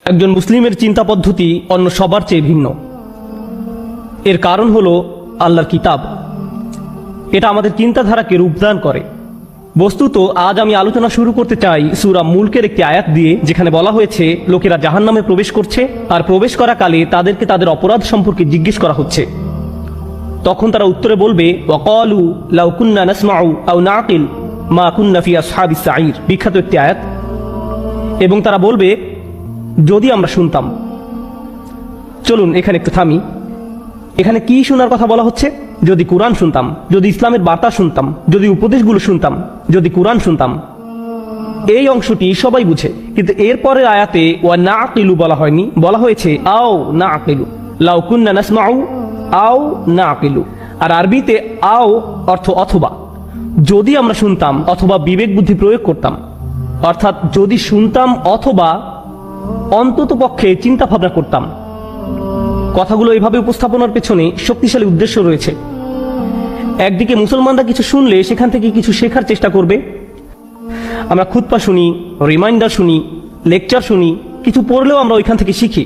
একজন মুসলিমের চিন্তা পদ্ধতি অন্য সবার চেয়ে ভিন্ন। এর কারণ হলো আল্লাহর কিতাব। এটা আমাদের চিন্তাধারাকে রূপদান করে। বস্তুত আজ আমি আলোচনা শুরু করতে চাই সূরা মুলকের একটি আয়াত দিয়ে, যেখানে বলা হয়েছে লোকেরা জাহান্নামে প্রবেশ করছে, আর প্রবেশ করাকালে তাদেরকে তাদের অপরাধ সম্পর্কে জিজ্ঞেস করা হচ্ছে। তখন তারা উত্তরে বলবে, ওয়াকালু লাউ কুন্না নাসমাউ আও নাকিল মা কুন্না ফি আসহাবিস সাঈর, বিখ্যাত একটি আয়াত। এবং তারা বলবে, যদি আমরা শুনতাম। চলুন এখানে একটু থামি। এখানে কি শোনার কথা বলা হচ্ছে? যদি কুরআন শুনতাম, যদি ইসলামের বার্তা শুনতাম, যদি উপদেশগুলো শুনতাম, যদি কুরআন শুনতাম। এই অংশটি সবাই বুঝে, কিন্তু এরপরের আয়াতে ওয়া নাকিলু বলা হয়নি, বলা হয়েছে আও নাকিলু, লাউ কুন্না নাসমাউ আও নাকিলু। আর আরবিতে আও অর্থ অথবা, যদি আমরা শুনতাম অথবা বিবেক বুদ্ধি প্রয়োগ করতাম। অর্থাৎ যদি শুনতাম অথবা অন্তত পক্ষে চিন্তা ভাবনা করতাম। কথাগুলো এইভাবে উপস্থাপনার পেছনে শক্তিশালী উদ্দেশ্য রয়েছে। একদিকে মুসলমানরা কিছু শুনলে সেখান থেকে কিছু শেখার চেষ্টা করবে। আমরা খুতবা শুনি, রিমাইন্ডার শুনি, লেকচার শুনি, কিছু পড়লেও আমরা ওইখান থেকে শিখি।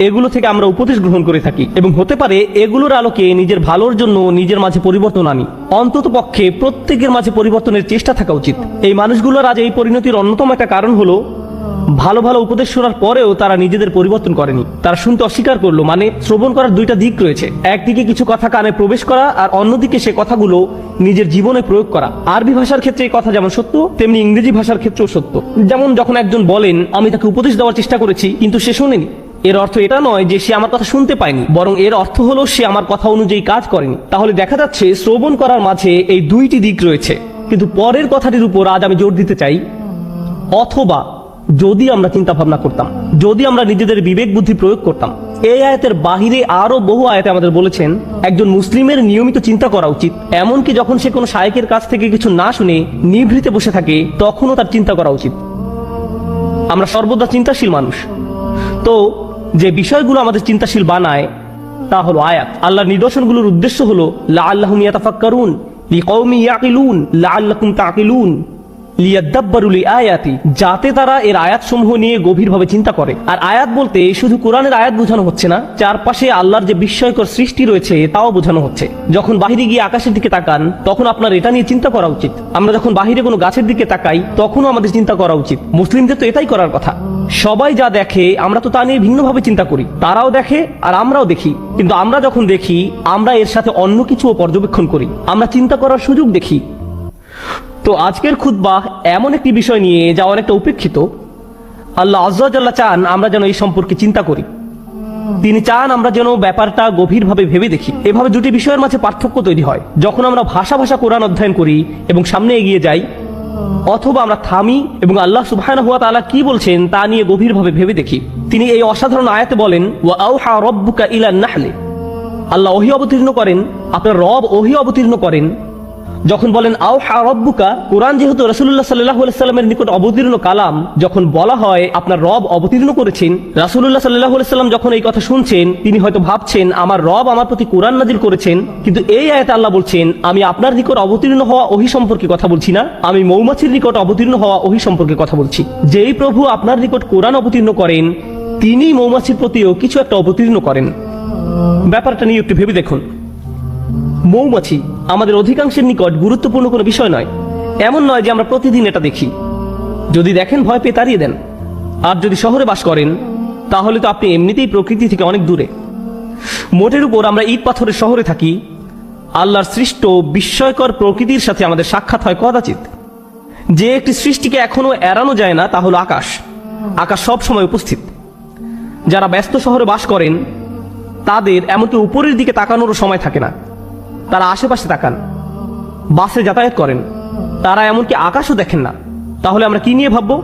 এগুলো থেকে আমরা উপদেশ গ্রহণ করে থাকি, এবং হতে পারে এগুলোর আলোকে নিজের ভালোর জন্য নিজের মাঝে পরিবর্তন আনি। অন্তত পক্ষে প্রত্যেকের মাঝে পরিবর্তনের চেষ্টা থাকা উচিত। এই মানুষগুলোর আজ এই পরিণতির অন্যতম একটা কারণ হলো, ভালো ভালো উপদেশ শোনার পরেও তারা নিজেদের পরিবর্তন করেনি। তারা শুনতে অস্বীকার করলো। মানে শ্রবণ করার দুইটা দিক রয়েছে, একদিকে কিছু কথা কানে প্রবেশ করা, আর অন্যদিকে সে কথাগুলো নিজের জীবনে প্রয়োগ করা। আরবি ভাষার ক্ষেত্রে এই কথা যেমন সত্য, তেমনি ইংরেজি ভাষার ক্ষেত্রেও সত্য। যেমন যখন একজন বলেন, আমি তাকে উপদেশ দেওয়ার চেষ্টা করেছি কিন্তু সে শোনেনি, এর অর্থ এটা নয় যে সে আমার কথা শুনতে পায়নি, বরং এর অর্থ হলো সে আমার কথা অনুযায়ী কাজ করেনি। তাহলে দেখা যাচ্ছে শ্রবণ করার মাঝে এই দুইটি দিক রয়েছে। কিন্তু পরের কথাটির উপর আজ আমি জোর দিতে চাই, অথবা যদি আমরা চিন্তা ভাবনা করতাম, যদি আমরা নিজেদের বিবেক বুদ্ধি প্রয়োগ করতাম। এই আয়াতের বাহিরে আরো বহু আয়াতে আমাদের বলেছেন একজন মুসলিমের নিয়মিত চিন্তা করা উচিত। এমনকি যখন সে কোনো শায়েখের কাছ থেকে কিছু না শুনে নিভৃতে বসে থাকে, তখনও তার চিন্তা করা উচিত। আমরা সর্বদা চিন্তাশীল মানুষ। তো যে বিষয়গুলো আমাদের চিন্তাশীল বানায় তা হলো আয়াত। আল্লাহর নিদর্শনগুলোর উদ্দেশ্য হলো লাআল্লাহুম ইয়াতাফাক্কারুন লিকাওমি ইয়াকিলুন লাআল্লাকুম তাকিলুন লিয়াদাব্বারু লিআয়াতি, যাতে তারা এর আয়াতসমূহ নিয়ে গভীরভাবে চিন্তা করে। আর আয়াত বলতে শুধু কোরআনের আয়াত বোঝানো হচ্ছে না, চারপাশে আল্লাহর যে বিস্ময়কর সৃষ্টি রয়েছে তাও বোঝানো হচ্ছে। যখন বাহিরে গিয়ে আকাশের দিকে তাকান, তখন আপনার এটা নিয়ে চিন্তা করা উচিত। আমরা যখন বাহিরে কোনো গাছের দিকে তাকাই, তখনও আমাদের চিন্তা করা উচিত। মুসলিমদের তো এটাই করার কথা। সবাই যা দেখে আমরা তো তা নিয়ে ভিন্নভাবে চিন্তা করি। তারাও দেখে আর আমরাও দেখি, কিন্তু আমরা যখন দেখি আমরা এর সাথে অন্য কিছুও পর্যবেক্ষণ করি। আমরা চিন্তা করার সুযোগ দেখি। তো আজকের খুতবা এমন একটি বিষয় নিয়ে যা অনেকটা উপেক্ষিত। আল্লাহ আজ্জা ওয়া জাল্লা চান আমরা যেন এই সম্পর্কে চিন্তা করি। তিনি চান আমরা যেন ব্যাপারটা গভীরভাবে ভেবে দেখি। এভাবে দুটি বিষয়ের মাঝে পার্থক্য তৈরি হয়, যখন আমরা ভাষা কোরআন অধ্যয়ন করি এবং সামনে এগিয়ে যাই, অথবা আমরা থামি এবং আল্লাহ সুবহানাহু ওয়া তাআলা কি বলছেন তা নিয়ে গভীরভাবে ভেবে দেখি। তিনি এই অসাধারণ আয়াতে বলেন, ওয়া আওহা রাব্বুকা ইলান নাহলি, আল্লাহ ওহী অবতীর্ণ করেন, আপনার রব ওহী অবতীর্ণ করেন। যখন বলেন আওহা রাব্বুকা, কোরআন যেহেতু রাসূলুল্লাহ সাল্লাল্লাহু আলাইহি সাল্লামের নিকট অবতীর্ণ কালাম, যখন বলা হয় আপনার রব অবতীর্ণ করেছেন, রাসূলুল্লাহ সাল্লাল্লাহু আলাইহি সাল্লাম যখন এই কথা শুনছেন, তিনি হয়তো ভাবছেন আমার রব আমার প্রতি কোরআন নাজিল করেছেন। কিন্তু এই আয়াতে আল্লাহ বলছেন, আমি আপনার নিকট অবতীর্ণ হওয়া ওহী সম্পর্কে কথা বলছি না, আমি মৌমাছির নিকট অবতীর্ণ হওয়া ওহী সম্পর্কে কথা বলছি। যেই প্রভু আপনার নিকট কোরআন অবতীর্ণ করেন, তিনি মৌমাছির প্রতিও কিছু একটা অবতীর্ণ করেন। ব্যাপারটা নিয়ে একটু ভেবে দেখুন। মৌমাছি আমাদের অধিকাংশের নিকট গুরুত্বপূর্ণ কোনো বিষয় নয়। এমন নয় যে আমরা প্রতিদিন এটা দেখি। যদি দেখেন ভয় পেয়ে তাড়িয়ে দেন। আর যদি শহরে বাস করেন, তাহলে তো আপনি এমনিতেই প্রকৃতি থেকে অনেক দূরে। মোটের উপর আমরা ইট পাথরের শহরে থাকি। আল্লাহর সৃষ্ট বিস্ময়কর প্রকৃতির সাথে আমাদের সাক্ষাৎ হয় কদাচিৎ। যে একটি সৃষ্টিকে এখনো এড়ানো যায় না তা হলো আকাশ। আকাশ সব সময় উপস্থিত। যারা ব্যস্ত শহরে বাস করেন, তাদের এমনকি উপরের দিকে তাকানোরও সময় থাকে না। তারা আশেপাশে তাকান, বাসে যাতায়াত করেন, তারা এমনকি আকাশও দেখেন না। তাহলে আমরা কি নিয়ে ভাববো?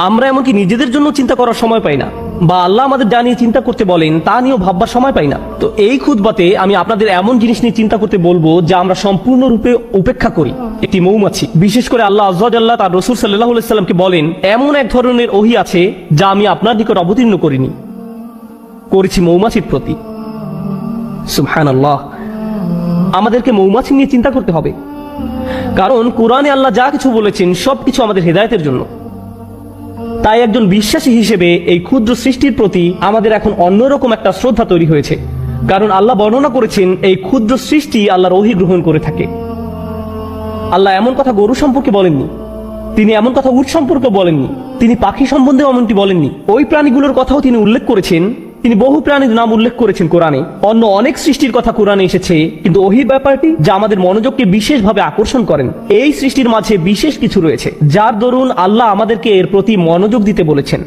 আমরা এমনকি নিজেদের জন্য চিন্তা করার সময় পাই না, বা আল্লাহ আমাদের যা নিয়ে চিন্তা করতে বলেন তা নিয়েও ভাববার সময় পাই না। তো এই খুতবাতে আমি আপনাদের এমন জিনিস নিয়ে চিন্তা করতে বলবো যা আমরা সম্পূর্ণরূপে উপেক্ষা করি। একটি মৌমাছি, বিশেষ করে আল্লাহ আজ্জা ওয়া জাল্লা তার রাসূল সাল্লাল্লাহু আলাইহি সাল্লামকে বলেন, এমন এক ধরনের ওহী আছে যা আমি আপনার নিকট অবতীর্ণ করেছি মৌমাছির প্রতি। সুবহানাল্লাহ। আমাদেরকে মৌমাছি নিয়ে চিন্তা করতে হবে, কারণ কোরআনে আল্লাহ যা কিছু বলেছেন সবকিছু আমাদের হেদায়েতের জন্য। তাই একজন বিশ্বাসী হিসেবে এই ক্ষুদ্র সৃষ্টির প্রতি আমাদের এখন অন্যরকম একটা শ্রদ্ধা তৈরি হয়েছে, কারণ আল্লাহ বর্ণনা করেছেন এই ক্ষুদ্র সৃষ্টি আল্লাহর ওহী গ্রহণ করে থাকে। আল্লাহ এমন কথা গরু সম্পর্কে বলেননি, তিনি এমন কথা উট সম্পর্কে বলেননি, তিনি পাখি সম্বন্ধে এমনটি বলেননি। ওই প্রাণীগুলোর কথাও তিনি উল্লেখ করেছেন, তিনি বহু প্রাণীর নাম উল্লেখ করেছেন কোরআনে। অন্য অনেক সৃষ্টির কথা কোরআনে এসেছে, কিন্তু ওহীর ব্যাপারটি যা আমাদের মনোযোগকে বিশেষভাবে আকর্ষণ করেন, এই সৃষ্টির মাঝে বিশেষ কিছু রয়েছে যার দরুন আল্লাহ আমাদেরকে এর প্রতি মনোযোগ দিতে বলেছেন।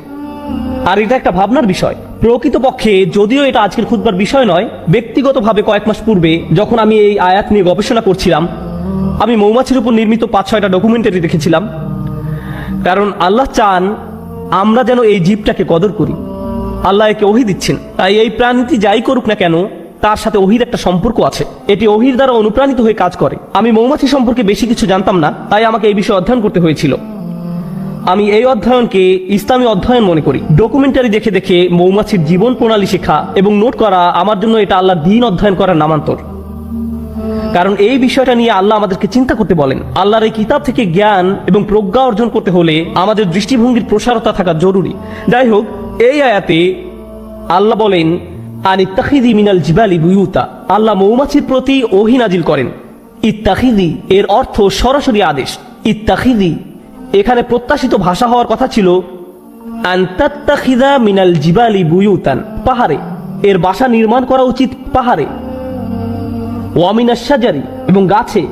আর এটা একটা ভাবনার বিষয়। প্রকৃতপক্ষে যদিও এটা আজকের খুতবার বিষয় নয়, ব্যক্তিগতভাবে কয়েক মাস পূর্বে যখন আমি এই আয়াত নিয়ে গবেষণা করছিলাম, আমি মৌমাছির উপর নির্মিত 5-6টা ডকুমেন্টারি দেখেছিলাম। কারণ আল্লাহ চান আমরা যেন এই জীবটাকে কদর করি। আল্লাহ একে ওহী দিচ্ছেন, তাই এই প্রাণীটি যাই করুক না কেন তার সাথে ওহীর একটা সম্পর্ক আছে। এটি ওহীর দ্বারা অনুপ্রাণিত হয়ে কাজ করে। আমি মৌমাছি সম্পর্কে বেশি কিছু জানতাম না, তাই আমাকে এই বিষয়ে অধ্যয়ন করতে হয়েছিল। আমি এই অধ্যয়নকে ইসলামী অধ্যয়ন মনে করি। ডকুমেন্টারি দেখে দেখে মৌমাছির জীবন প্রণালী শেখা এবং নোট করা আমার জন্য এটা আল্লাহর দ্বীন অধ্যয়ন করার নামান্তর। কারণ এই বিষয়টা নিয়ে আল্লাহ আমাদেরকে চিন্তা করতে বলেন। আল্লাহর এই কিতাব থেকে জ্ঞান এবং প্রজ্ঞা অর্জন করতে হলে আমাদের দৃষ্টিভঙ্গির প্রসারতা থাকা জরুরি। যাই হোক, এই আয়াতে আল্লাহ বলেন আন ইত্তাখিযি মিনাল জিবালি বুয়ুতা। আল্লাহ মৌমাছির প্রতি ওহী নাজিল করেন। ইত্তাখিযি এর অর্থ সরাসরি আদেশ। ইত্তাখিযি এখানে প্রত্যাশিত ভাষা হওয়ার কথা ছিল আন তাত্তাখিযা মিনাল জিবালি বুয়ুতান, পাহাড়ে। এর বাসা নির্মাণ করা উচিত পাহাড়ে। ওয়ামিনাশ শাজারি এবং গাছে।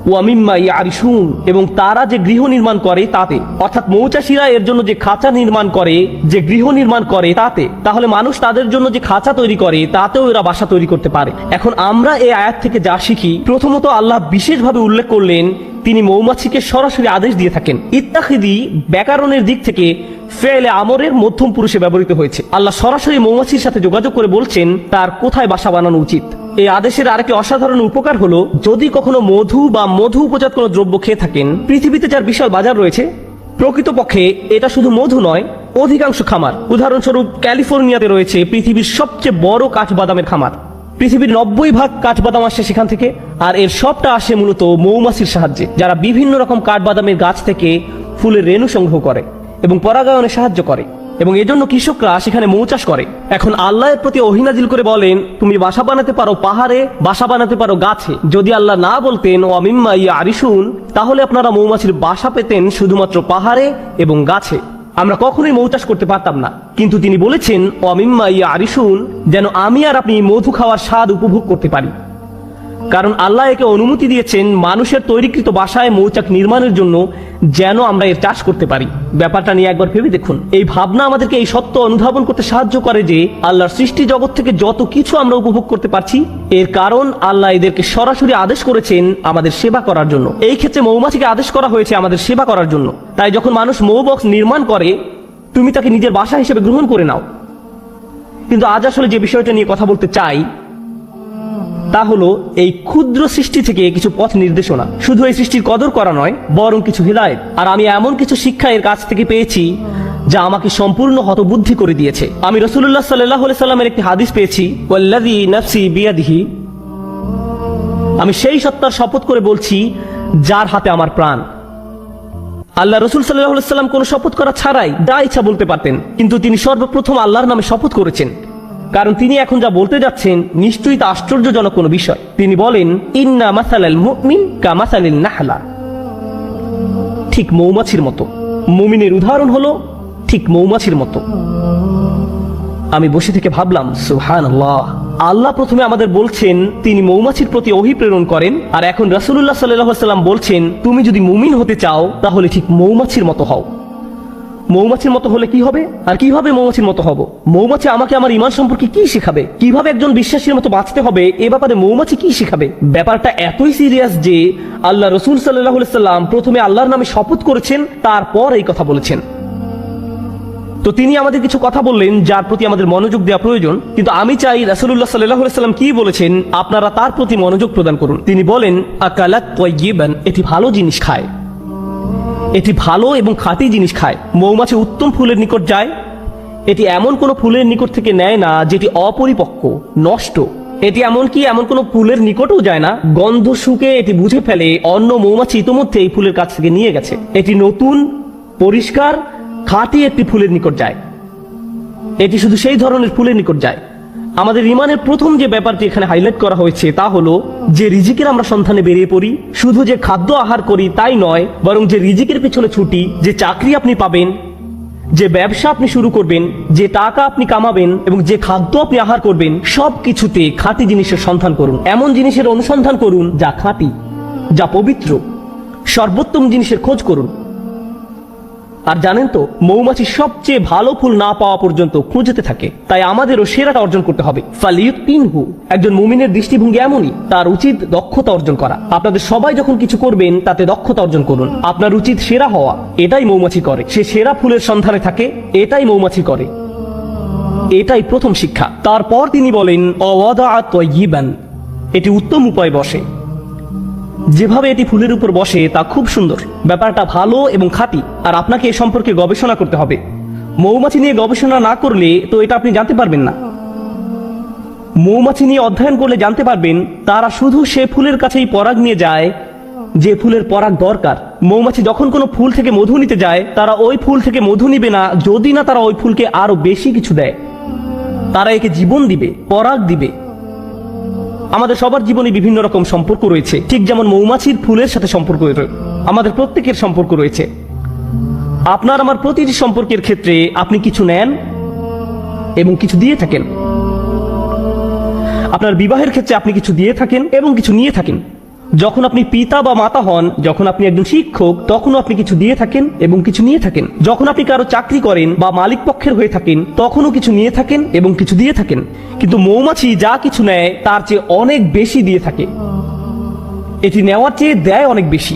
ওয়ামিম্মা ইয়ারিশুন এবং তারা যে গৃহ নির্মাণ করে তাতে, অর্থাৎ মৌচাষীরা এর জন্য যে খাঁচা নির্মাণ করে, যে গৃহ নির্মাণ করে তাতে। তাহলে মানুষ তাদের জন্য যে খাঁচা তৈরি করে তাতেও এরা বাসা তৈরি করতে পারে। এখন আমরা এই আয়াত থেকে যা শিখি, প্রথমত আল্লাহ বিশেষভাবে উল্লেখ করলেন তিনি মৌমাছিকে সরাসরি আদেশ দিয়ে থাকেন। ইত্তাখিযি ব্যাকরণের দিক থেকে ফেলে আমরের মধ্যম পুরুষে ব্যবহৃত হয়েছে। আল্লাহ সরাসরি মৌমাছির সাথে যোগাযোগ করে বলছেন তার কোথায় বাসা বানানো উচিত। এই আদেশের আরেকটি অসাধারণ উপকার হলো, যদি কখনো মধু বা মধু উপজাত কোনো দ্রব্য খেয়ে থাকেন, পৃথিবীতে যার বিশাল বাজার রয়েছে, প্রকৃতপক্ষে এটা শুধু মধু নয়, অধিকাংশ খামার, উদাহরণস্বরূপ ক্যালিফোর্নিয়াতে রয়েছে পৃথিবীর সবচেয়ে বড় কাঠবাদামের খামার। পৃথিবীর 90% কাঠবাদাম আসে সেখান থেকে, আর এর সবটা আসে মূলত মৌমাছির সাহায্যে, যারা বিভিন্ন রকম কাঠবাদামের গাছ থেকে ফুলের রেণু সংগ্রহ করে এবং পরাগায়নে সাহায্য করে, এবং এজন্য কৃষকরা সেখানে মৌ চাষ করে। এখন আল্লাহর প্রতি ওহী নাজিল করে বলেন তুমি বাসা বানাতে পারো পাহাড়ে, বাসা বানাতে পারো গাছে। যদি আল্লাহ না বলতেন ওয়ামিম্মা ইয়ারিশুন, তাহলে আপনারা মৌমাছির বাসা পেতেন শুধুমাত্র পাহাড়ে এবং গাছে। আমরা কখনোই মৌ চাষ করতে পারতাম না। কিন্তু তিনি বলেছেন ওয়ামিম্মা ইয়ারিশুন, যেন আমি আর আপনি মধু খাওয়ার স্বাদ উপভোগ করতে পারি। কারণ আল্লাহ একে অনুমতি দিয়েছেন মানুষের তৈরিকৃত বাসায় মৌচাক নির্মাণের জন্য, যেন আমরা এর চাষ করতে পারি। ব্যাপারটা নিয়ে একবার ভেবে দেখুন। এই ভাবনা আমাদেরকে এই সত্য অনুধাবন করতে সাহায্য করে যে আল্লাহর সৃষ্টি জগৎ থেকে যত কিছু আমরা উপভোগ করতে পারছি, এর কারণ আল্লাহ এদেরকে সরাসরি আদেশ করেছেন আমাদের সেবা করার জন্য। এই ক্ষেত্রে মৌমাছিকে আদেশ করা হয়েছে আমাদের সেবা করার জন্য। তাই যখন মানুষ মৌ বক্স নির্মাণ করে, তুমি তাকে নিজের বাসা হিসেবে গ্রহণ করে নাও। কিন্তু আজ আসলে যে বিষয়টা নিয়ে কথা বলতে চাই তা হলো এই ক্ষুদ্র সৃষ্টি থেকে কিছু পথ নির্দেশনা। শুধু এই সৃষ্টির কদর করা নয়, বরং কিছু হিদায়াত। আর আমি এমন কিছু শিক্ষা এর কাছ থেকে পেয়েছি যা আমাকে সম্পূর্ণ হতবুদ্ধি করে দিয়েছে। আমি রাসূলুল্লাহ সাল্লাল্লাহু আলাইহি সাল্লামের একটি হাদিস পেয়েছি, ওয়াল্লাযী নাফসি বিয়াদিহি, আমি সেই সত্তার শপথ করে বলছি যার হাতে আমার প্রাণ। আল্লাহ রাসূল সাল্লাল্লাহু আলাইহি সাল্লাম কোনো শপথ করা ছাড়াই যা ইচ্ছা বলতে পারতেন, কিন্তু তিনি সর্বপ্রথম আল্লাহর নামে শপথ করেছেন। কারণ তিনি এখন যা বলতে যাচ্ছেন নিশ্চয়ই তা আশ্চর্যজনক কোনো বিষয়। তিনি বলেন ইন্না মাসালাল মুমিন কামাসালিন নাহলা, ঠিক মৌমাছির মতো। মুমিনের উদাহরণ হলো ঠিক মৌমাছির মতো। আমি বসে থেকে ভাবলাম সুবহানাল্লাহ, আল্লাহ প্রথমে আমাদের বলছেন তিনি মৌমাছির প্রতি ওহী প্রেরণ করেন, আর এখন রাসূলুল্লাহ সাল্লাল্লাহু আলাইহি সাল্লাম বলছেন তুমি যদি মুমিন হতে চাও তাহলে ঠিক মৌমাছির মতো হও। মৌমাছির মতো হলে কি হবে, আর কিভাবে মৌমাছির মতো হব? মৌমাছি আমাকে আমার ঈমান সম্পর্কে কি শেখাবে? কিভাবে একজন বিশ্বাসীর মতো বাঁচতে হবে এ ব্যাপারে মৌমাছি কি শেখাবে? ব্যাপারটা এতই সিরিয়াস যে আল্লাহ রাসূল সাল্লাল্লাহু আলাইহি সাল্লাম প্রথমে আল্লাহর নামে শপথ করেছেন, তারপর এই কথা বলেছেন। তো তিনি আমাদের কিছু কথা বললেন যার প্রতি আমাদের মনোযোগ দেওয়া প্রয়োজন। কিন্তু আমি চাই রাসূলুল্লাহ সাল্লাল্লাহু আলাইহি সাল্লাম কি বলেছেন আপনারা তার প্রতি মনোযোগ প্রদান করুন। তিনি বলেন আকালাত তাইয়িবান, এটি ভালো জিনিস খায়, এটি ভালো এবং খাঁটি জিনিস খায়। মৌমাছি উত্তম ফুলের নিকট যায়, এটি এমন কোন ফুলের নিকট থেকে নেয় না যেটি অপরিপক্ক, নষ্ট। এটি এমন কোন ফুলের নিকটও যায় না, গন্ধ শুকে এটি বুঝে ফেলে অন্য মৌমাছি ইতোমধ্যে এই ফুলের কাছ থেকে নিয়ে গেছে। এটি নতুন, পরিষ্কার খাঁটি একটি ফুলের নিকট যায়। এটি শুধু সেই ধরনের ফুলের নিকট যায়। আমাদের ইমানের প্রথম যে ব্যাপারটি এখানে হাইলাইট করা হয়েছে তা হলো যে রিজিকের আমরা সন্ধানে বেরিয়ে পড়ি, শুধু যে খাদ্য আহার করি তাই নয়, বরং যে রিজিকের পিছনে ছুটি, যে চাকরি আপনি পাবেন, যে ব্যবসা আপনি শুরু করবেন, যে টাকা আপনি কামাবেন এবং যে খাদ্য আপনি আহার করবেন, সব কিছুতে খাঁটি জিনিসের সন্ধান করুন। এমন জিনিসের অনুসন্ধান করুন যা খাঁটি, যা পবিত্র, সর্বোত্তম জিনিসের খোঁজ করুন। আর জানেন তো, মৌমাছি সবচেয়ে ভালো ফুল না পাওয়া পর্যন্ত খুঁজতে থাকে। তাই আমাদেরও সেরাটা অর্জন করতে হবে। ফালিউতিনহু, একজন মুমিনের দৃষ্টিভঙ্গি এমনই, তার উচিত দক্ষতা অর্জন করা। আপনাদের সবাই যখন কিছু করবেন তাতে দক্ষতা অর্জন করুন। আপনার উচিত সেরা হওয়া, এটাই মৌমাছি করে। সে সেরা ফুলের সন্ধানে থাকে, এটাই মৌমাছি করে। এটাই প্রথম শিক্ষা। তারপর তিনি বলেন অওয়াদা তয়্যিবান, এটি উত্তম উপায় বসে। যেভাবে এটি ফুলের উপর বসে তা খুব সুন্দর, ব্যাপারটা ভালো এবং খাঁটি। আর আপনাকে এ সম্পর্কে গবেষণা করতে হবে। মৌমাছি নিয়ে গবেষণা না করলে তো এটা আপনি জানতে পারবেন না। মৌমাছি নিয়ে অধ্যয়ন করলে জানতে পারবেন তারা শুধু সে ফুলের কাছেই পরাগ নিয়ে যায় যে ফুলের পরাগ দরকার। মৌমাছি যখন কোনো ফুল থেকে মধু নিতে যায়, তারা ওই ফুল থেকে মধু নিবে না যদি না তারা ওই ফুলকে আরো বেশি কিছু দেয়। তারা একে জীবন দিবে, পরাগ দিবে। আমাদের সবার জীবনে বিভিন্ন রকম সম্পর্ক রয়েছে, ঠিক যেমন মৌমাছির ফুলের সাথে সম্পর্ক আমাদের প্রত্যেকের সম্পর্ক রয়েছে। আপনার আমার প্রতিটি সম্পর্কের ক্ষেত্রে আপনি কিছু নেন এবং কিছু দিয়ে থাকেন। আপনার বিবাহের ক্ষেত্রে আপনি কিছু দিয়ে থাকেন এবং কিছু নিয়ে থাকেন। যখন আপনি পিতা বা মাতা হন, যখন আপনি একজন শিক্ষক, তখনও আপনি কিছু দিয়ে থাকেন এবং কিছু নিয়ে থাকেন। যখন আপনি কারো চাকরি করেন বা মালিক পক্ষের হয়ে থাকেন, তখনও কিছু নিয়ে থাকেন এবং কিছু দিয়ে থাকেন। কিন্তু মৌমাছি যা কিছু নেয় তার চেয়ে অনেক বেশি দিয়ে থাকে। এটি নেওয়ার চেয়ে দেয় অনেক বেশি।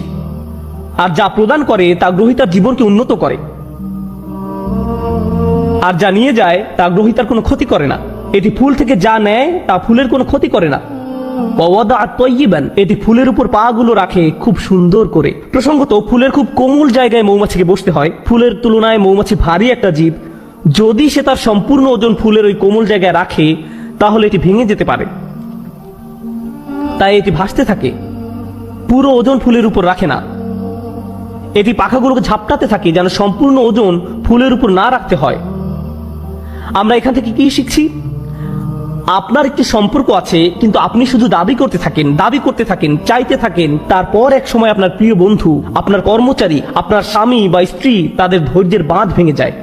আর যা প্রদান করে তা গ্রহীতার জীবনকে উন্নত করে। আর যা নিয়ে যায় তা গ্রহীতার কোনো ক্ষতি করে না। এটি ফুল থেকে যা নেয় তা ফুলের কোনো ক্ষতি করে না। এটি ফুলের উপর পা গুলো রাখে খুব সুন্দর করে। প্রসঙ্গত, ফুলের খুব কোমল জায়গায় মৌমাছিকে বসতে হয়। ফুলের তুলনায় মৌমাছি ভারী একটা জীব। যদি সে তার সম্পূর্ণ ওজন ফুলের ওই কোমল জায়গায় রাখে, তাহলে এটি ভেঙে যেতে পারে। তাই এটি ভাসতে থাকে, পুরো ওজন ফুলের উপর রাখে না। এটি পাখাগুলোকে ঝাপটাতে থাকে যেন সম্পূর্ণ ওজন ফুলের উপর না রাখতে হয়। আমরা এখান থেকে কি শিখছি? আপনার একটি সম্পর্ক আছে, কিন্তু আপনি শুধু দাবি করতে থাকেন, চাইতে থাকেন। তারপর এক সময় আপনার প্রিয় বন্ধু, আপনার কর্মচারী, আপনার স্বামী বা স্ত্রী, তাদের ধৈর্যের বাঁধ ভেঙে যায়।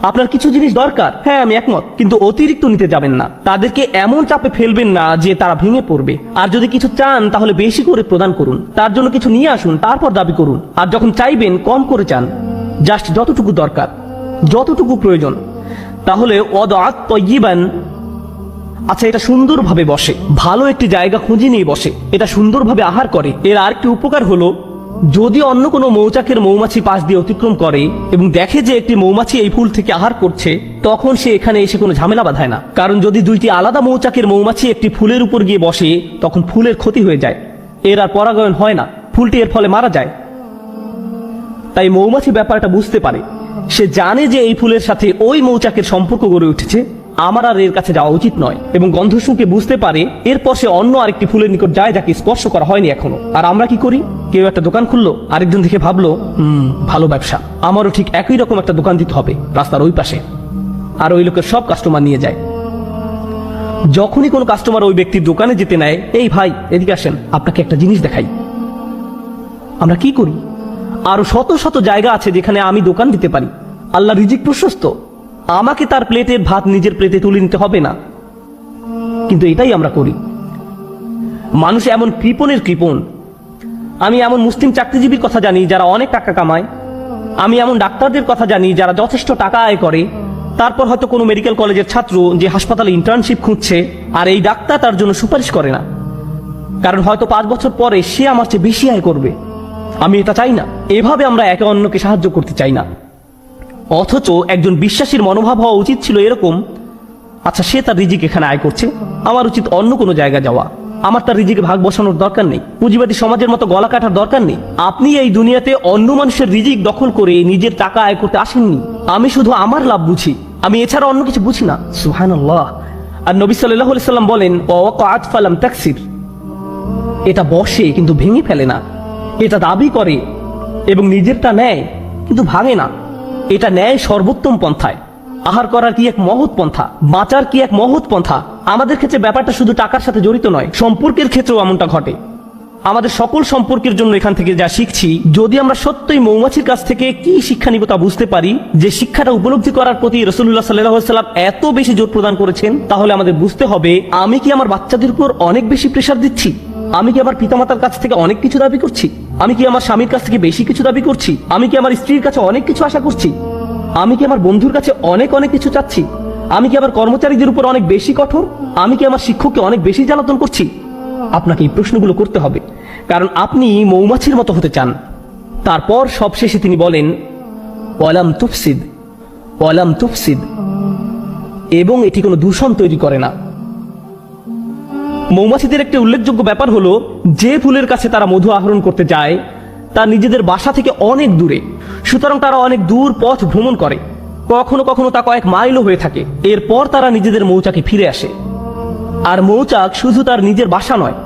আপনার কিছু জিনিস দরকার, হ্যাঁ আমি একমত, কিন্তু অতিরিক্ত নিতে যাবেন না। তাদেরকে এমন চাপে ফেলবেন না যে তারা ভেঙে পড়বে। আর যদি কিছু চান তাহলে বেশি করে প্রদান করুন। তার জন্য কিছু নিয়ে আসুন, তারপর দাবি করুন। আর যখন চাইবেন কম করে চান, জাস্ট যতটুকু দরকার, যতটুকু প্রয়োজন। তাহলে ওয়াদাত তয়্যিবান, আচ্ছা এটা সুন্দরভাবে বসে, ভালো একটি জায়গা খুঁজে নিয়ে বসে, এটা সুন্দরভাবে আহার করে। এর আরেকটি উপকার হলো, যদি অন্য কোনো মৌচাকের মৌমাছি পাশ দিয়ে অতিক্রম করে এবং দেখে যে একটি মৌমাছি এই ফুল থেকে আহার করছে, তখন সে এখানে এসে কোনো ঝামেলা বাঁধায় না। কারণ যদি দুইটি আলাদা মৌচাকের মৌমাছি একটি ফুলের উপর গিয়ে বসে, তখন ফুলের ক্ষতি হয়ে যায়, এর আর পরাগায়ন হয় না, ফুলটি এর ফলে মারা যায়। তাই মৌমাছি ব্যাপারটা বুঝতে পারে। সে জানে যে এই ফুলের সাথে ওই মৌচাকের সম্পর্ক গড়ে উঠেছে, আমার আর এর কাছে যাওয়া উচিত নয়। এবং গন্ধ শুঁকে বুঝতে পারে, এরপর সে অন্য আরেকটি ফুলের নিকট যায় যাকে স্পর্শ করা হয়নি এখনো। আর আমরা কি করি? কেউ একটা দোকান খুললো, আরেকজন দেখে ভাবলো ভালো ব্যবসা, আমারও ঠিক একই রকম একটা দোকান দিতে হবে রাস্তার ওই পাশে। আর ওই লোকের সব কাস্টমার নিয়ে যায়। যখনই কোনো কাস্টমার ওই ব্যক্তির দোকানে যেতে নেয়, এই ভাই এদিকে আসেন, আপনাকে একটা জিনিস দেখাই। আমরা কি করি? আরো শত শত জায়গা আছে যেখানে আমি দোকান দিতে পারি। আল্লাহ রিজিক প্রশস্ত, আমাকে তার প্লেটের ভাত নিজের প্লেটে তুলে নিতে হবে না। কিন্তু এটাই আমরা করি। মানুষ এমন কৃপণের কৃপণ। আমি এমন মুসলিম চাকরিজীবীর কথা জানি যারা অনেক টাকা কামায়। আমি এমন ডাক্তারদের কথা জানি যারা যথেষ্ট টাকা আয় করে। তারপর হয়তো কোনো মেডিকেল কলেজের ছাত্র যে হাসপাতালে ইন্টার্নশিপ খুঁজছে, আর এই ডাক্তার তার জন্য সুপারিশ করে না, কারণ হয়তো 5 বছর পরে সে আমার চেয়ে বেশি আয় করবে। আমি এটা চাই না। এভাবে আমরা একে অন্যকে সাহায্য করতে চাই না। অথচ একজন বিশ্বাসীর মনোভাব হওয়া উচিত ছিল এরকম, আচ্ছা সে তার রিজিক এখানে আয় করছে, আমার উচিত অন্য কোনো জায়গায় যাওয়া। আমার তার রিজিকে ভাগ বসানোর দরকার নেই। পুঁজিবাদী সমাজের মতো গলা কাটার দরকার নেই। আপনি এই দুনিয়াতে অন্য মানুষের রিজিক দখল করে নিজের টাকা আয় করতে আসেননি। আমি শুধু আমার লাভ বুঝি, আমি এছাড়া অন্য কিছু বুঝি না। সুবহানাল্লাহ। আর নবী সাল্লাল্লাহু আলাইহি সাল্লাম বলেন, ওয়াকাআত ফালাম তাকসির, এটা বসে কিন্তু ভেঙে ফেলে না। এটা দাবি করে এবং নিজেরটা নেয় কিন্তু ভাঙে না। এটা ন্যায় সর্বোত্তম পন্থায়। আহার করার কি এক মহৎ পন্থা, বাঁচার কি এক মহৎ পন্থা। আমাদের ক্ষেত্রে ব্যাপারটা শুধু টাকার সাথে জড়িত নয়, সম্পর্কের ক্ষেত্রেও এমনটা ঘটে। আমাদের সকল সম্পর্কের জন্য এখান থেকে যা শিখছি, যদি আমরা সত্যই মৌমাছির কাছ থেকে কি শিক্ষা নিব তা বুঝতে পারি, যে শিক্ষাটা উপলব্ধি করার প্রতি রাসূলুল্লাহ সাল্লাল্লাহু আলাইহি ওয়াসাল্লাম এত বেশি জোর প্রদান করেছেন, তাহলে আমাদের বুঝতে হবে আমি কি আমার বাচ্চাদের উপর অনেক বেশি প্রেসার দিচ্ছি? আমি কি আমার পিতামাতার কাছ থেকে অনেক কিছু দাবি করছি? আমি কি আমার স্বামীর কাছ থেকে বেশি কিছু দাবি করছি? আমি কি আমার স্ত্রীর কাছে অনেক কিছু আশা করছি? আমি কি আমার বন্ধুর কাছে অনেক অনেক কিছু চাচ্ছি? আমি কি আমার কর্মচারীদের উপর অনেক বেশি কঠোর? আমি কি আমার শিক্ষককে অনেক বেশি জ্বালাতন করছি? আপনাকে এই প্রশ্নগুলো করতে হবে, কারণ আপনি মৌমাছির মতো হতে চান। তারপর সবশেষে তিনি বলেন, ওয়ালাম তুফসিদ, ওয়ালাম তুফসিদ, এবং এটি কোনো দূষণ তৈরি করে না। মৌমাছিদের একটি উল্লেখযোগ্য ব্যাপার হলো, যে ফুলের কাছে তারা মধু আহরণ করতে যায় তা নিজেদের বাসা থেকে অনেক দূরে, সুতরাং তারা অনেক দূর পথ ভ্রমণ করে, কখনো কখনো তা কয়েক মাইলও হয়ে থাকে। এরপর তারা নিজেদের মৌচাকে ফিরে আসে। আর মৌচাক শুধু তার নিজের বাসা নয়,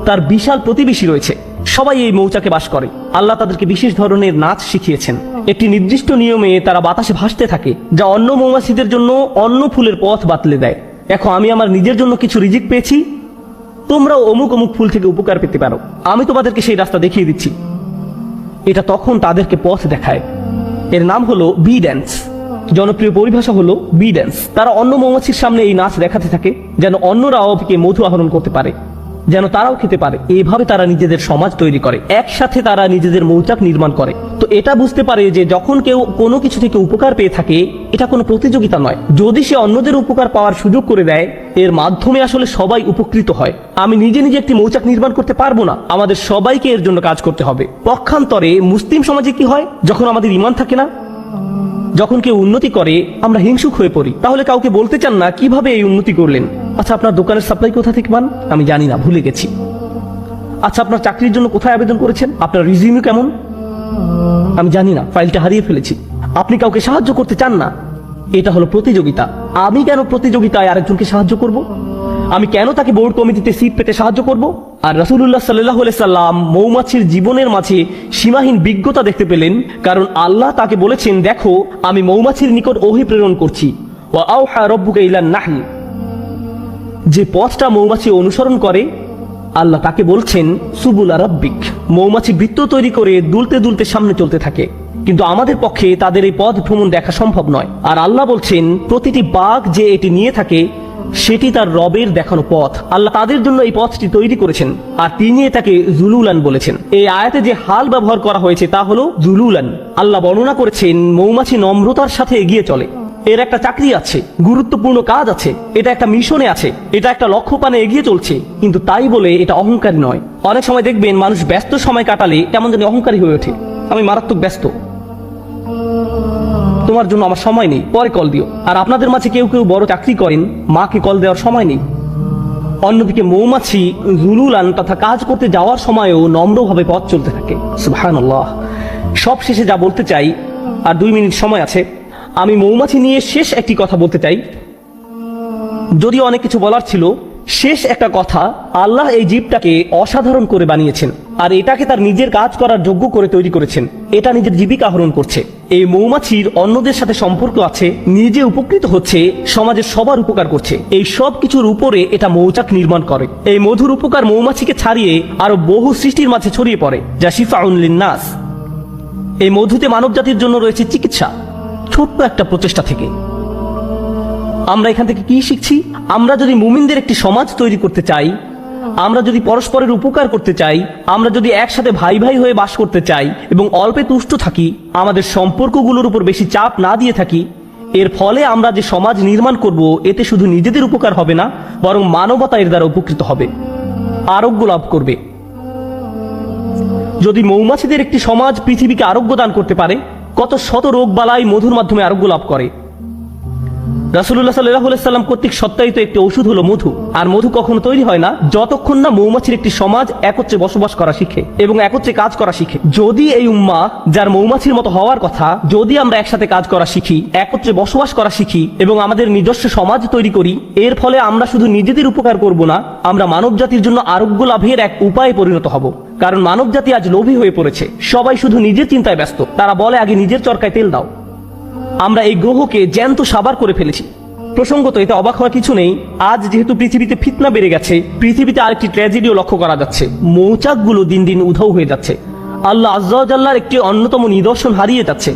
তার বিশাল প্রতিবেশী রয়েছে, সবাই এই মৌচাকে বাস করে। আল্লাহ তাদেরকে বিশেষ ধরনের নাচ শিখিয়েছেন। একটি নির্দিষ্ট নিয়মে তারা বাতাসে ভাসতে থাকে, যা অন্য মৌমাছিদের জন্য অন্য ফুলের পথ বাতলে দেয়। দেখো, আমি আমার নিজের জন্য কিছু রিজিক পেয়েছি, তোমরাও অমুক অমুক ফুল থেকে উপকার পেতে পারো, আমি তোমাদেরকে সেই রাস্তা দেখিয়ে দিচ্ছি। এটা তখন তাদেরকে পথ দেখায়। এর নাম হলো বি ড্যান্স। জনপ্রিয় পরিভাষা হলো বি ড্যান্স। তারা অন্য মৌমাছির সামনে এই নাচ দেখাতে থাকে, যেন অন্যরাও থেকে মধু আহরণ করতে পারে, যেন তারাও খেতে পারে। এইভাবে তারা নিজেদের সমাজ তৈরি করে, একসাথে তারা নিজেদের মৌচাক নির্মাণ করে। তো এটা বুঝতে পারে যে যখন কেউ কোনো কিছু থেকে উপকার পেয়ে থাকে, এটা কোনো প্রতিযোগিতা নয়। যদি সে অন্যদের উপকার পাওয়ার সুযোগ করে দেয়, এর মাধ্যমে আসলে সবাই উপকৃত হয়। আমি নিজে নিজে একটি মৌচাক নির্মাণ করতে পারবো না, আমাদের সবাইকে এর জন্য কাজ করতে হবে। পক্ষান্তরে মুসলিম সমাজে কি হয়, যখন আমাদের ঈমান থাকে না, যখন কেউ উন্নতি করে আমরা হিংসুক হয়ে পড়ি। তাহলে কাউকে বলতে চান না কিভাবে এই উন্নতি করলেন। আচ্ছা, আপনার দোকানের সাপ্লাই কোথা থেকে পান? আমি জানি না, ভুলে গেছি। আচ্ছা, আপনার চাকরির জন্য কোথায় আবেদন করেছেন? আপনার রিজিউম কেমন? আমি জানি না, ফাইলটা হারিয়ে ফেলেছি। আপনি কাউকে সাহায্য করতে চান না, এটা হলো প্রতিযোগিতা। আমি কেন প্রতিযোগিতায় আরেকজনকে সাহায্য করব? আমি কেন তাকে বোর্ড কমিটিতে সিট পেতে সাহায্য করব? আর রাসূলুল্লাহ সাল্লাল্লাহু আলাইহি সাল্লাম মৌমাছির জীবনের মাঝে সীমাহীন বিজ্ঞতা দেখতে পেলেন, কারণ আল্লাহ তাকে বলেছেন, দেখো আমি মৌমাছির নিকট ওহী প্রেরণ করছি। ওয়া আওহা রাব্বুকা ইলান নাহল। যে পথটা মৌমাছি অনুসরণ করে, আল্লাহ তাকে বলছেন সুবুলা রাব্বিক। মৌমাছি বৃত্ত তৈরি করে দুলতে দুলতে সামনে চলতে থাকে, কিন্তু আমাদের পক্ষে তাদের এই পথ ভ্রমণ দেখা সম্ভব নয়। আর আল্লাহ বলছেন, প্রতিটি বাঘ যে এটি নিয়ে থাকে সেটি তার রবের দেখানো পথ। আল্লাহ তাদের জন্য এই পথটি তৈরি করেছেন, আর তিনি এটাকে জুলুলান বলেছেন। এই আয়াতে যে হাল ব্যবহার করা হয়েছে তা হলো জুলুলান। আল্লাহ বর্ণনা করেছেন মৌমাছি নম্রতার সাথে এগিয়ে চলে। এর একটা চাকরি আছে, গুরুত্বপূর্ণ কাজ আছে, এটা একটা মিশনে আছে, এটা একটা লক্ষ্য পানে এগিয়ে চলছে, কিন্তু তাই বলে এটা অহংকারী নয়। অনেক সময় দেখবেন মানুষ ব্যস্ত সময় কাটালে কেমন জানি অহংকারী হয়ে ওঠে। আমি মারাত্মক ব্যস্ত, তোমার জন্য আমার সময় নেই, পরে কল দিও। আর আপনাদের মাঝে কেউ কেউ বড় চাকরি করেন, মাকে কল দেওয়ার সময় নেই। অন্যদিকে মৌমাছি জুলুলান তথা কাজ করতে যাওয়ার সময়ও নম্রভাবে পথ চলতে থাকে। সুবহানাল্লাহ। সব শেষে যা বলতে চাই, আর 2 মিনিট সময় আছে, আমি মৌমাছি নিয়ে শেষ একটি কথা বলতে চাই। যদিও অনেক কিছু বলার ছিল, শেষ একটা কথা, আল্লাহ এই জীবটাকে অসাধারণ করে বানিয়েছেন, আর এটাকে তার নিজের কাজ করার যোগ্য করে তৈরি করেছেন। এটা নিজের জীবিকা আহরণ করছে। এই মৌমাছির অন্যদের সাথে সম্পর্ক আছে, নিজে উপকৃত হচ্ছে, সমাজের সবার উপকার করছে। এই সব কিছুর উপরে এটা মৌচাক নির্মাণ করে। এই মধুর উপকার মৌমাছিকে ছাড়িয়ে আরো বহু সৃষ্টির মাঝে ছড়িয়ে পড়ে, যা শিফাউন লিন্নাস। এই মধুতে মানব জাতির জন্য রয়েছে চিকিৎসা, ছোট্ট একটা প্রচেষ্টা থেকে। আমরা এখান থেকে কি শিখছি? আমরা যদি মুমিনদের একটি সমাজ তৈরি করতে চাই, আমরা যদি পরস্পরের উপকার করতে চাই, আমরা যদি একসাথে ভাই ভাই হয়ে বাস করতে চাই এবং অল্পে তুষ্ট থাকি, আমাদের সম্পর্কগুলোর উপর বেশি চাপ না দিয়ে থাকি, এর ফলে আমরা যে সমাজ নির্মাণ করব, এতে শুধু নিজেদের উপকার হবে না, বরং মানবতা এর দ্বারা উপকৃত হবে, আরোগ্য লাভ করবে। যদি মৌমাছিদের একটি সমাজ পৃথিবীকে আরোগ্য দান করতে পারে, কত শত রোগ বালাই মধুর মাধ্যমে আরোগ্য লাভ করে। রাসূলুল্লাহ সাল্লাল্লাহু আলাইহি সাল্লাম কর্তৃক সত্যায়িত একটি ওষুধ হলো মধু। আর মধু কখনো তৈরি হয় না যতক্ষণ না মৌমাছির একটি সমাজ একত্রে বসবাস করা শিখে এবং একত্রে কাজ করা শিখে। যদি এই উম্মাহ, যার মৌমাছির মতো হওয়ার কথা, যদি আমরা একসাথে কাজ করা শিখি, একত্রে বসবাস করা শিখি এবং আমাদের নিজস্ব সমাজ তৈরি করি, এর ফলে আমরা শুধু নিজেদের উপকার করব না, আমরা মানব জাতির জন্য আরোগ্য লাভের এক উপায়ে পরিণত হব। কারণ মানব জাতি আজ লোভী হয়ে পড়েছে, সবাই শুধু নিজের চিন্তায় ব্যস্ত। তারা বলে আগে নিজের চরকায় তেল দাও। আমরা এই গ্রহকে জ্যান্ত সাবার করে ফেলেছি। প্রসঙ্গত এতে অবাক হওয়ার কিছু নেই, আজ যেহেতু পৃথিবীতে ফিতনা বেড়ে গেছে, পৃথিবীতে আরেকটি ট্র্যাজেডিও লক্ষ্য করা যাচ্ছে। মৌচাকগুলো দিন দিন উধাও হয়ে যাচ্ছে। আল্লাহ আজ্জা ওয়া জাল্লার একটি অন্যতম নিদর্শন হারিয়ে যাচ্ছে,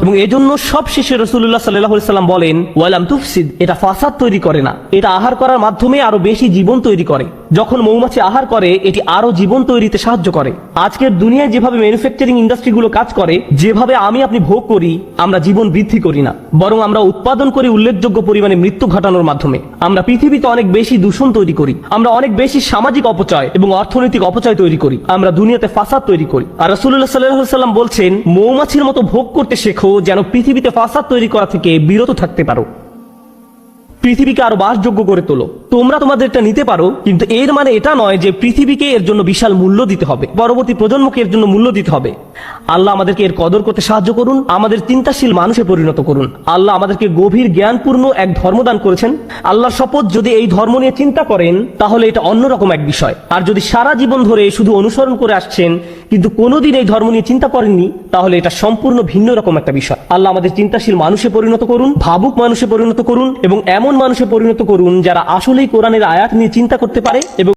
এবং এজন্য সব শেষে রাসূলুল্লাহ সাল্লাল্লাহু আলাইহি সাল্লাম বলেন, ওয়ালাম তুফসিদ, এটা ফাসাদ তৈরি করে না, এটা আহার করার মাধ্যমে আরো বেশি জীবন তৈরি করে। যখন মৌমাছি আহার করে, এটি আরো জীবন তৈরিতে সাহায্য করে। আজকের দুনিয়ায় যেভাবে ম্যানুফ্যাকচারিং ইন্ডাস্ট্রিগুলো কাজ করে, যেভাবে আমি আপনি ভোগ করি, আমরা জীবন বৃদ্ধি করি না, বরং আমরা উৎপাদন করি উল্লেখযোগ্য পরিমাণে মৃত্যু ঘটানোর মাধ্যমে। আমরা পৃথিবীতে অনেক বেশি দূষণ তৈরি করি, আমরা অনেক বেশি সামাজিক অপচয় এবং অর্থনৈতিক অপচয় তৈরি করি, আমরা দুনিয়াতে ফাসাদ তৈরি করি। আর রাসূলুল্লাহ সাল্লাল্লাহু আলাইহি সাল্লাম বলছেন, মৌমাছির মতো ভোগ করতে শেখো, যেন পৃথিবীতে ফাসাদ তৈরি করা থেকে বিরত থাকতে পারো। পৃথিবীকে আরো বাসযোগ্য করে তোলো। তোমরা তোমাদেরটা নিতে পারো, কিন্তু এর মানে এটা নয় যে পৃথিবীকে এর জন্য বিশাল মূল্য দিতে হবে, পরবর্তী প্রজন্মকে এর জন্য মূল্য দিতে হবে। আল্লাহ আমাদেরকে এর কদর করতে সাহায্য করুন, আমাদের চিন্তাশীল মানুষে পরিণত করুন। আল্লাহ আমাদেরকে গভীর জ্ঞানপূর্ণ এক ধর্ম দান করেছেন। আল্লাহর শপথ, যদি এই ধর্ম নিয়ে চিন্তা করেন তাহলে এটা অন্যরকম এক বিষয়। আর যদি সারা জীবন ধরে শুধু অনুসরণ করে আসছেন কিন্তু কোনোদিন এই ধর্ম নিয়ে চিন্তা করেননি, তাহলে এটা সম্পূর্ণ ভিন্ন রকম একটা বিষয়। আল্লাহ আমাদের চিন্তাশীল মানুষে পরিণত করুন, ভাবুক মানুষে পরিণত করুন, এবং এমন মানুষে পরিণত করুন যারা আসলেই কোরআনের আয়াত নিয়ে চিন্তা করতে পারে এবং